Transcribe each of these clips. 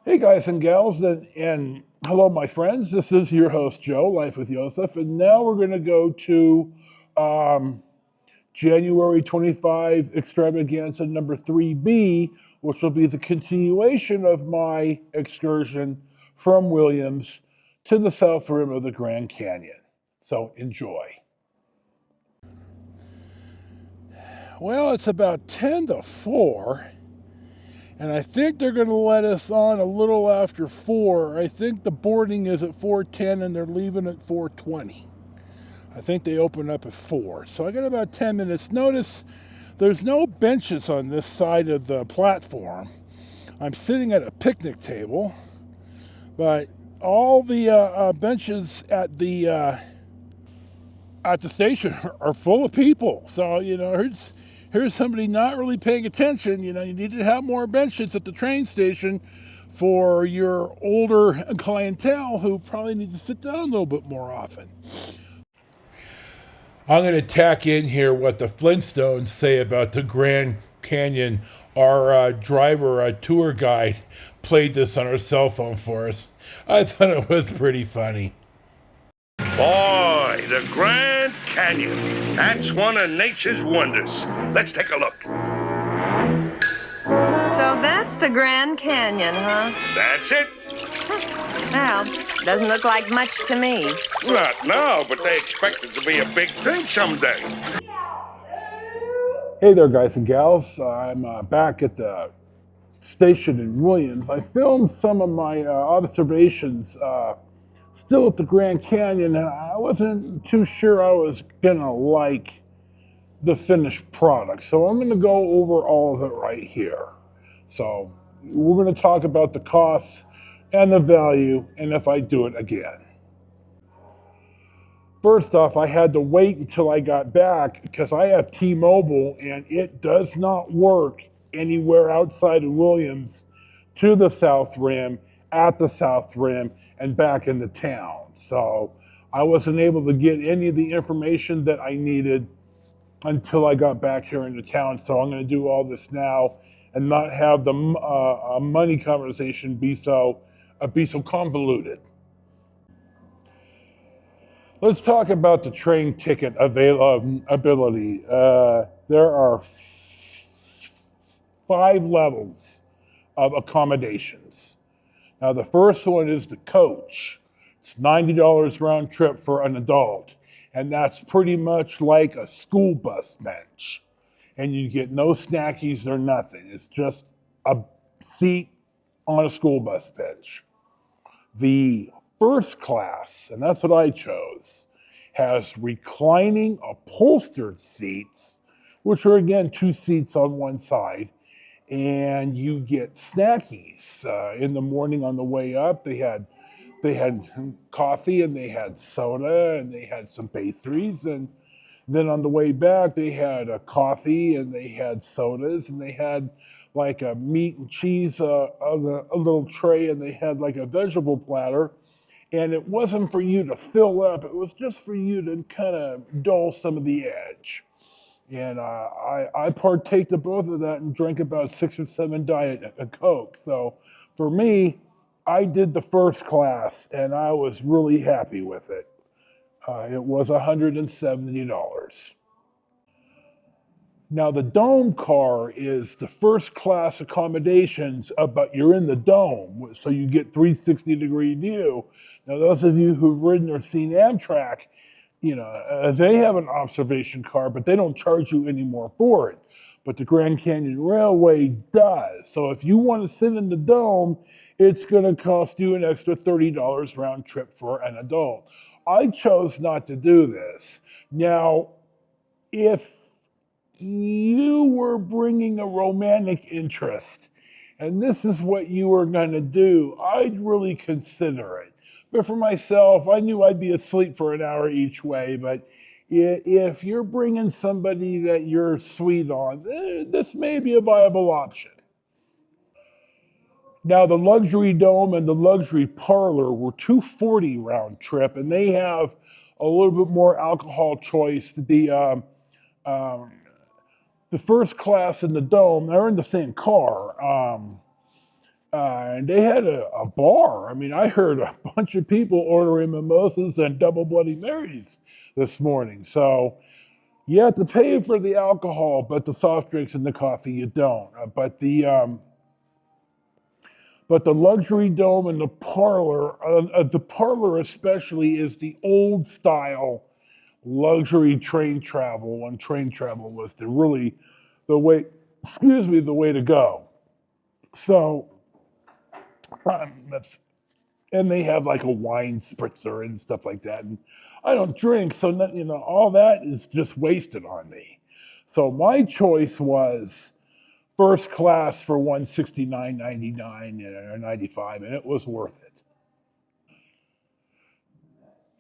Hey guys and gals, and hello my friends. This is your host Joe, Life with Yosef, and now we're going to go to um, January 25 Extravaganza number 3B, which will be the continuation of my excursion from Williams to the south rim of the Grand Canyon. So enjoy. Well, it's about 10 to 4. And I think they're going to let us on a little after 4. I think the boarding is at 4:10 and they're leaving at 4:20. I think they open up at 4. So I got about 10 minutes. Notice there's no benches on this side of the platform. I'm sitting at a picnic table, but all the benches at the station are full of people. So, here's somebody not really paying attention. You need to have more benches at the train station for your older clientele who probably need to sit down a little bit more often. I'm going to tack in here what the Flintstones say about the Grand Canyon. Our tour guide, played this on our cell phone for us. I thought it was pretty funny. Boy, the Grand Canyon. That's one of nature's wonders. Let's take a look. So that's the Grand Canyon, huh? That's it. Well, doesn't look like much to me. Not now, but they expect it to be a big thing someday. Hey there, guys and gals. I'm back at the station in Williams. I filmed some of my observations still at the Grand Canyon, and I wasn't too sure I was gonna like the finished product. So I'm gonna go over all of it right here. So we're gonna talk about the costs and the value, and if I do it again. First off, I had to wait until I got back because I have T-Mobile and it does not work anywhere outside of Williams to the South Rim, at the South Rim, and back into town. So I wasn't able to get any of the information that I needed until I got back here into town. So I'm going to do all this now and not have the money conversation be so convoluted. Let's talk about the train ticket availability. There are 5 levels of accommodations. Now, the first one is the coach. It's $90 round trip for an adult, and that's pretty much like a school bus bench. And you get no snackies or nothing. It's just a seat on a school bus bench. The first class, and that's what I chose, has reclining upholstered seats, which are again 2 seats on one side, and you get snackies in the morning on the way up. They had coffee and they had soda and they had some pastries, and then on the way back they had a coffee and they had sodas and they had like a meat and cheese on a little tray, and they had like a vegetable platter. And it wasn't for you to fill up, it was just for you to kind of dull some of the edge. And I partaked of both of that and drank about 6 or 7 Diet Coke. So for me, I did the first class and I was really happy with it. It was $170. Now, the dome car is the first class accommodations, but you're in the dome, so you get 360-degree view. Now, those of you who've ridden or seen Amtrak, they have an observation car, but they don't charge you anymore for it. But the Grand Canyon Railway does. So if you want to sit in the dome, it's going to cost you an extra $30 round trip for an adult. I chose not to do this. Now, if you were bringing a romantic interest and this is what you were going to do, I'd really consider it. But for myself, I knew I'd be asleep for an hour each way. But if you're bringing somebody that you're sweet on, this may be a viable option. Now, the luxury dome and the luxury parlor were $240 round trip, and they have a little bit more alcohol choice. The first class in the dome, they're in the same car. And they had a bar. I mean, I heard a bunch of people ordering mimosas and double Bloody Marys this morning. So you have to pay for the alcohol, but the soft drinks and the coffee you don't. But the luxury dome and the parlor especially is the old style luxury train travel. And train travel was the way, excuse me, the way to go. So that's and they have like a wine spritzer and stuff like that. And I don't drink, so all that is just wasted on me. So my choice was first class for 169.99 or 95, and it was worth it.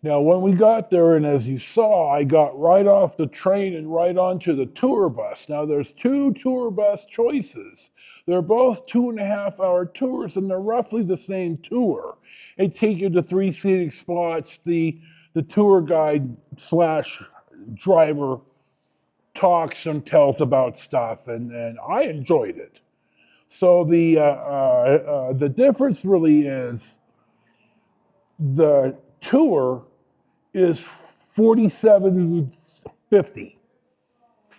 Now, when we got there, and as you saw, I got right off the train and right onto the tour bus. Now, there's two tour bus choices. They're both 2.5 hour tours, and they're roughly the same tour. They take you to three seating spots. The tour guide slash driver talks and tells about stuff, and I enjoyed it. So the difference really is the tour is 47.50.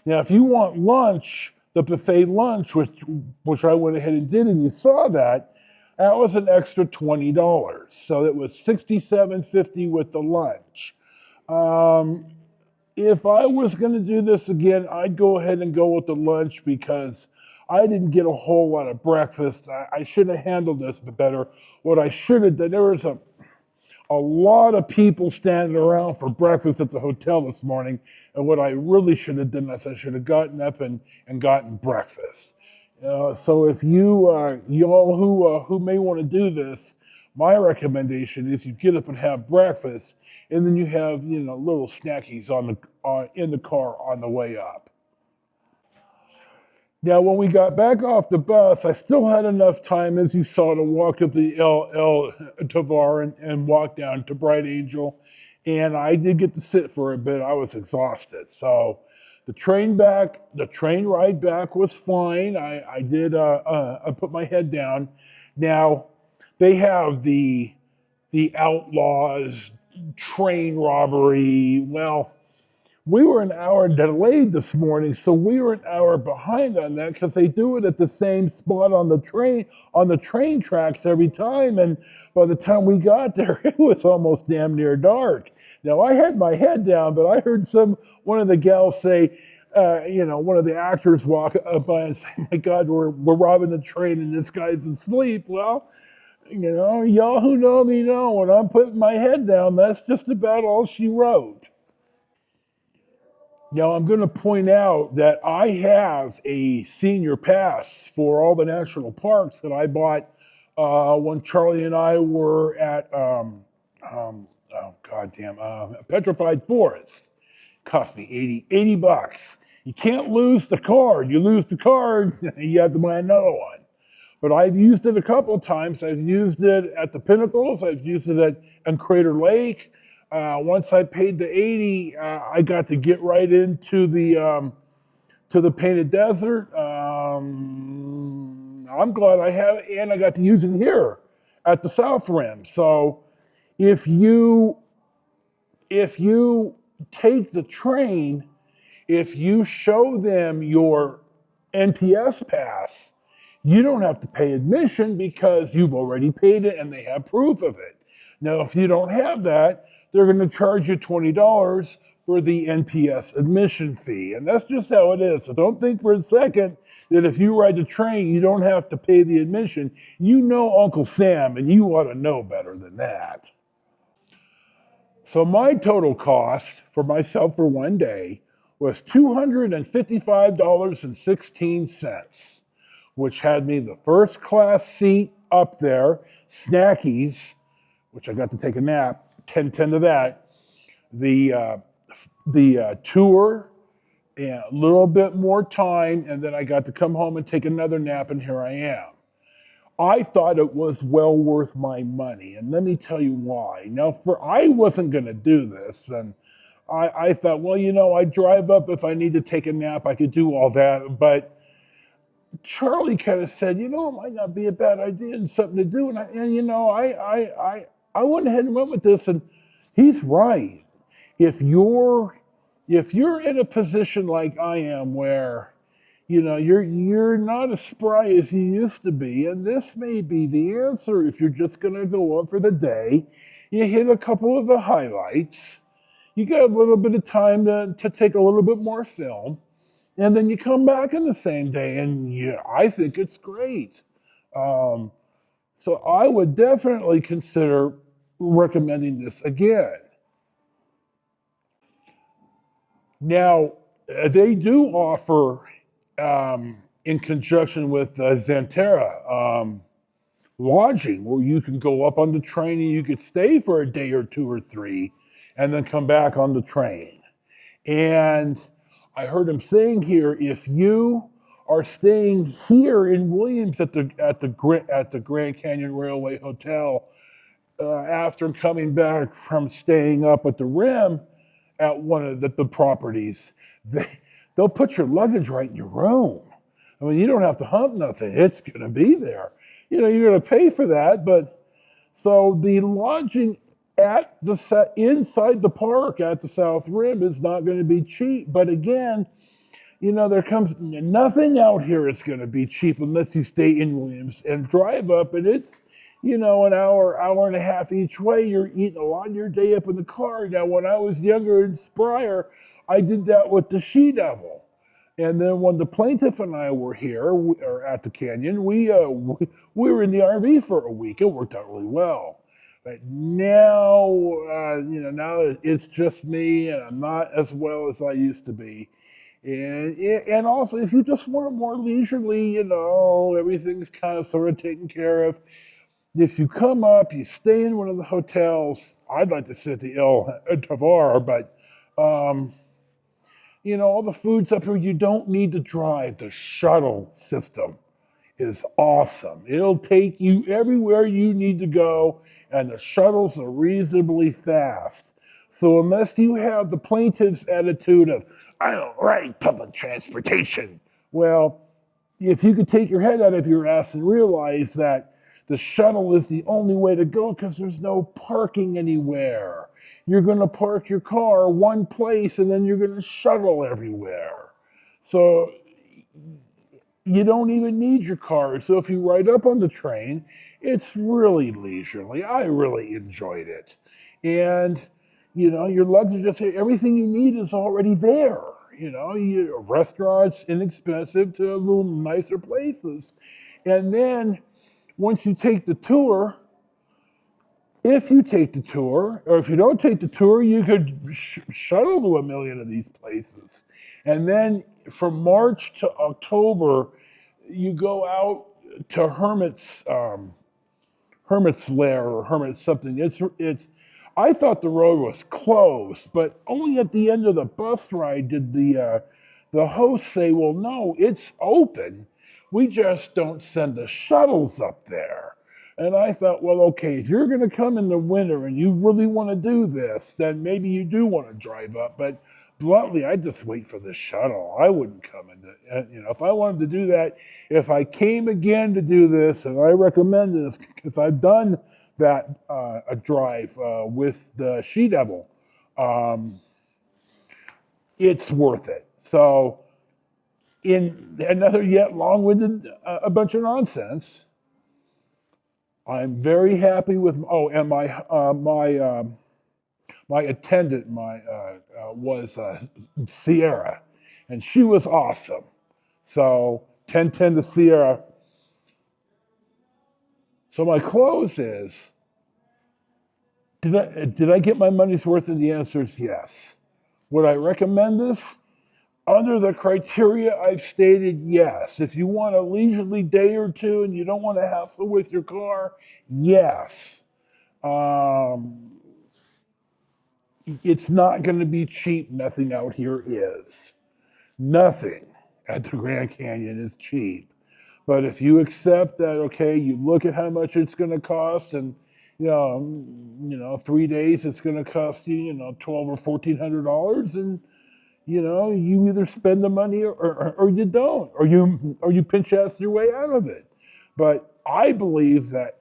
Now, if you want lunch, the buffet lunch, which I went ahead and did, and you saw that was an extra $20. So it was 67.50 with the lunch. Um, if I was going to do this again, I'd go ahead and go with the lunch because I didn't get a whole lot of breakfast. I should have handled this better. What I should have done, there was a lot of people standing around for breakfast at the hotel this morning. And what I really should have done is I should have gotten up and gotten breakfast. So if y'all who may want to do this, my recommendation is you get up and have breakfast, and then you have little snackies in the car on the way up. Now, when we got back off the bus, I still had enough time, as you saw, to walk up the El Tovar and walk down to Bright Angel. And I did get to sit for a bit. I was exhausted. So the train ride back was fine. I put my head down. Now, they have the Outlaws train robbery. Well, we were an hour delayed this morning, so we were an hour behind on that because they do it at the same spot on the train tracks every time. And by the time we got there, it was almost damn near dark. Now I had my head down, but I heard one of the gals say, one of the actors walk up by and say, "My God, we're robbing the train and this guy's asleep." Well, y'all who know me know when I'm putting my head down, that's just about all she wrote. Now, I'm going to point out that I have a senior pass for all the national parks that I bought when Charlie and I were at, oh, goddamn, Petrified Forest. Cost me 80 bucks. You can't lose the card. You lose the card, you have to buy another one. But I've used it a couple of times. I've used it at the Pinnacles. I've used it at Crater Lake. Once I paid the 80, I got to get right into the Painted Desert. I'm glad I have it, and I got to use it here at the South Rim. So if you take the train, if you show them your NPS pass, you don't have to pay admission because you've already paid it and they have proof of it. Now, if you don't have that, they're going to charge you $20 for the NPS admission fee. And that's just how it is. So don't think for a second that if you ride the train, you don't have to pay the admission. You know Uncle Sam, and you ought to know better than that. So my total cost for myself for one day was $255.16, which had me the first class seat up there, snackies, which I got to take a nap, 10 to that, the tour, and a little bit more time, and then I got to come home and take another nap, and here I am. I thought it was well worth my money, and let me tell you why. Now, I wasn't going to do this, and I thought, well, I drive up if I need to take a nap, I could do all that, but Charlie kind of said, it might not be a bad idea and something to do. And I went ahead and went with this, and he's right. If you're if you're in a position like I am, where you're not as spry as you used to be, and this may be the answer. If you're just going to go up for the day, you hit a couple of the highlights. You got a little bit of time to take a little bit more film, and then you come back in the same day, and yeah, I think it's great. Um, so I would definitely consider recommending this again. Now, they do offer, in conjunction with Xanterra, lodging where you can go up on the train and you could stay for a day or two or three and then come back on the train. And I heard him saying here, if you are staying here in Williams at the Grand Canyon Railway Hotel, after coming back from staying up at the Rim at one of the properties, they'll put your luggage right in your room. I mean, you don't have to hump nothing; it's going to be there. You're going to pay for that, but so the lodging at inside the park at the South Rim is not going to be cheap. But again, there comes nothing out here is going to be cheap unless you stay in Williams and drive up, and it's an hour and a half each way. You're eating a lot of your day up in the car. Now, when I was younger in Sprier, I did that with the She Devil. And then when the plaintiff and I were here, or at the canyon, we were in the RV for a week. It worked out really well. But now, now it's just me, and I'm not as well as I used to be. And also, if you just want it more leisurely, everything's kind of sort of taken care of. If you come up, you stay in one of the hotels. I'd like to sit at the El Tavar, but all the food's up here. You don't need to drive. The shuttle system is awesome. It'll take you everywhere you need to go, and the shuttles are reasonably fast. So unless you have the plaintiff's attitude of, I don't ride public transportation, well, if you could take your head out of your ass and realize that the shuttle is the only way to go because there's no parking anywhere. You're going to park your car one place and then you're going to shuttle everywhere. So you don't even need your car. So if you ride up on the train, it's really leisurely. I really enjoyed it. And, your luggage, just everything you need is already there. Restaurants, inexpensive to a little nicer places. And then once you take the tour, if you take the tour, or if you don't take the tour, you could shuttle to a million of these places. And then from March to October, you go out to Hermit's Lair or Hermit something. It's. I thought the road was closed, but only at the end of the bus ride did the host say, "Well, no, it's open. We just don't send the shuttles up there." And I thought, well, okay, if you're going to come in the winter and you really want to do this, then maybe you do want to drive up. But bluntly, I'd just wait for the shuttle. I wouldn't come in. If I wanted to do that, if I came again to do this, and I recommend this because I've done that a drive with the She Devil, it's worth it. So, in another yet long-winded a bunch of nonsense, I'm very happy with. Oh, and my attendant was Sierra, and she was awesome. So 10-10 to Sierra. So my close is, did I get my money's worth? And the answer is yes. Would I recommend this? Under the criteria I've stated, yes. If you want a leisurely day or two and you don't want to hassle with your car, yes. It's not going to be cheap. Nothing out here is. Nothing at the Grand Canyon is cheap. But if you accept that, okay, you look at how much it's going to cost, and 3 days it's going to cost you, $1,200 or $1,400, and you either spend the money or you don't, or you pinch ass your way out of it. But I believe that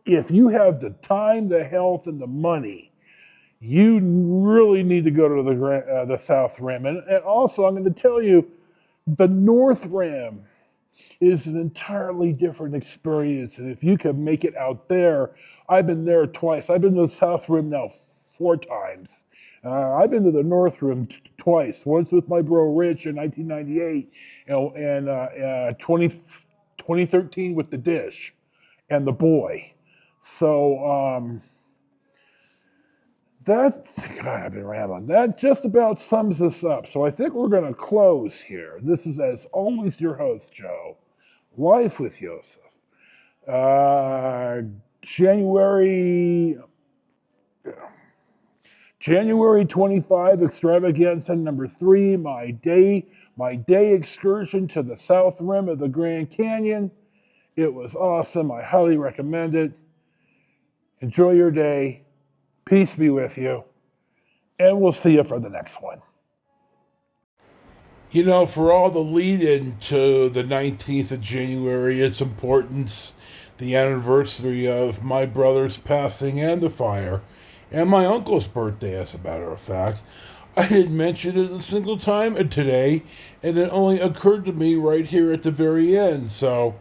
if you have the time, the health, and the money, you really need to go to the South Rim. And also, I'm going to tell you, the North Rim is an entirely different experience. And if you can make it out there, I've been there twice. I've been to the South Rim now 4 times. I've been to the North Rim twice. Once with my bro Rich in 1998, and 2013 with the Dish and the Boy. So God, I've been rambling. That just about sums this up. So I think we're going to close here. This is, as always, your host, Joe. Life with Yosef. January 25, Extravaganza number 3, my day excursion to the South Rim of the Grand Canyon. It was awesome. I highly recommend it. Enjoy your day. Peace be with you. And we'll see you for the next one. For all the lead in to the 19th of January, its importance, the anniversary of my brother's passing and the fire, and my uncle's birthday, as a matter of fact, I didn't mention it a single time today, and it only occurred to me right here at the very end. So,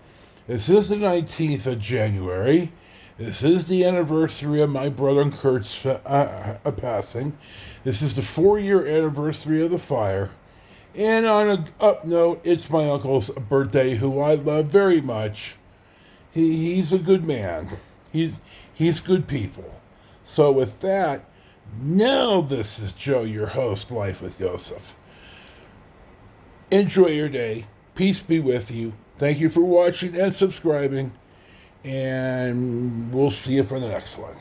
this is the 19th of January. This is the anniversary of my brother Kurt's passing. This is the 4-year anniversary of the fire. And on an up note, it's my uncle's birthday, who I love very much. He's a good man. He's good people. So with that, now this is Joe, your host, Life with Yosef. Enjoy your day. Peace be with you. Thank you for watching and subscribing. And we'll see you for the next one.